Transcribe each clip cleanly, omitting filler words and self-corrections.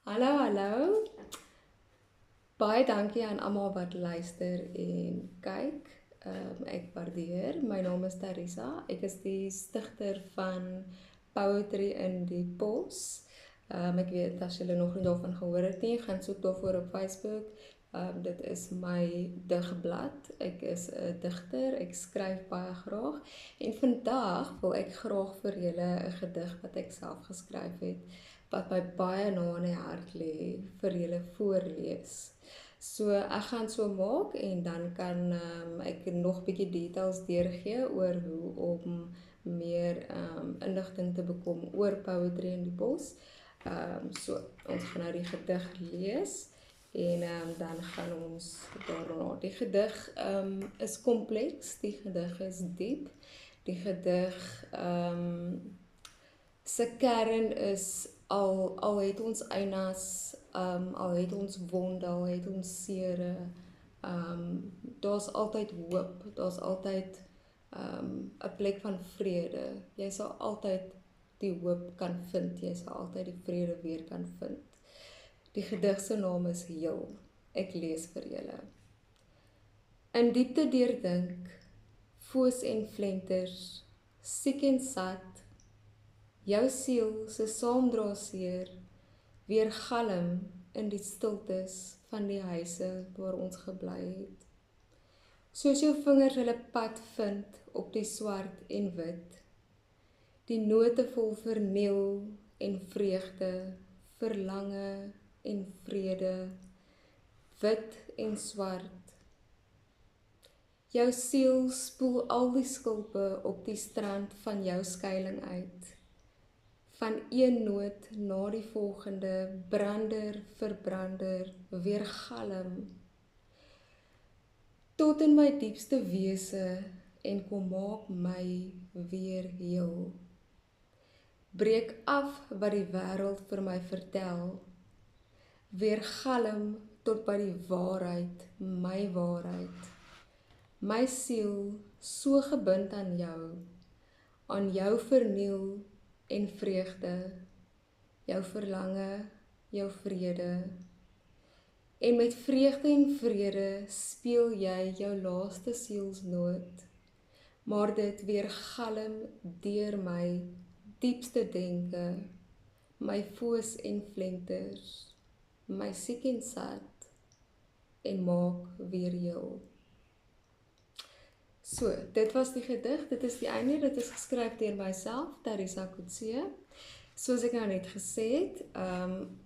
Hallo, hallo. Baie dankie aan almal wat luister en kyk. Ek waardeer. My naam is Teresa. Ek is die stigter van Poetry in die Pos. Ek weet as julle nog nie daarvan gehoor het nie, gaan soek daarvoor op Facebook. Dit is my digblad. Ek is 'n digter. Ek skryf baie graag. En vandag wil ek graag vir julle 'n gedig wat ek self geskryf het, wat my baie na in die hart lê, vir julle voorlees. So ek gaan so maak en dan kan ek nog bietjie details deurgee oor hoe om meer inligting te bekom oor Poetry in die Bos. So ons gaan nou die gedig lees en dan gaan ons daarna. Die gedig is kompleks, die gedig is diep. Die gedig se kern is al het ons eienaas, al het ons wonde, al het ons sere, daar's altyd hoop, daar's altyd 'n plek van vrede. Jy sal altyd die hoop kan vind, jy sal altyd die vrede weer kan vind. Die gedig se naam is Heel. Ek lees vir julle. In diepte deurdink, foos en flenters, siek en sat, jou siel se saamdra seer, weer galm in die stiltes van die huise waar ons gebly het. Soos jou vingers hulle pad vind op die swart en wit, die note vol verniel en vreugde, verlange en vrede, wit en swart. Jou siel spoel al die skulpe op die strand van jou skuiling uit. Van een noot na die volgende, brander vir brander, weer galm. Tot in my diepste wese en kom maak my weer heel. Breek af wat die wêreld vir my vertel. Weer galm tot by die waarheid, my waarheid. My siel so gebind aan jou verniel en vreugde, jou verlange, jou vrede. En met vreugde en vrede speel jy jou laaste sielsnoot, maar dit weer galm deur my diepste denke, my foos en flenters, my siek en sat, en maak weer heel. So, dit was die gedig, dit is die einde, dit is geskryf deur myself, Teresa Coetzee. Soos ek nou net gesê het,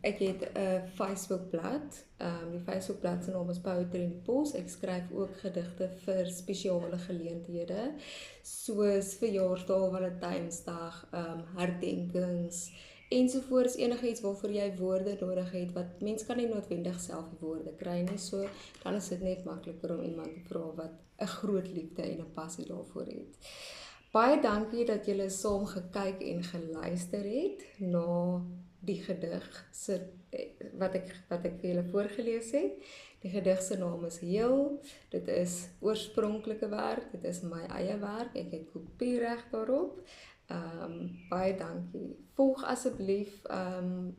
ek het 'n Facebookblad, die Facebookblad se naam is Poetry in die Pos. Ek skryf ook gedigte vir spesiale geleenthede, soos verjaarsdae, Valentynsdag, herdenkings, ensovoorts, enigiets waarvoor jy woorde nodig het, wat mens kan nie noodwendig self die woorde kry nie, so dan is dit net makliker om iemand te vra wat 'n groot liefde en 'n passie daarvoor het. Baie dankie dat julle saam gekyk en geluister het na die gedig wat ek vir julle voorgelees het. Die gedig se naam is Heel. Dit is oorspronklike werk, dit is my eie werk, ek het kopiereg daarop. Baie dankie. Volg asseblief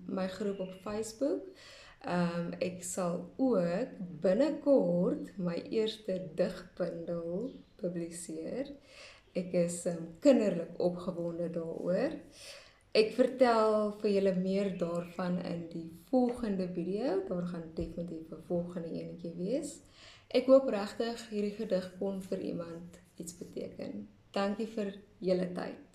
my groep op Facebook. Ek sal ook binnekort my eerste digbundel publiseer. Ek is kinderlik opgewonde daaroor. Ek vertel vir julle meer daarvan in die volgende video. Daar gaan definitief 'n volgende enetjie wees. Ek hoop regtig hierdie gedig kon vir iemand iets beteken. Dankie vir julle tyd.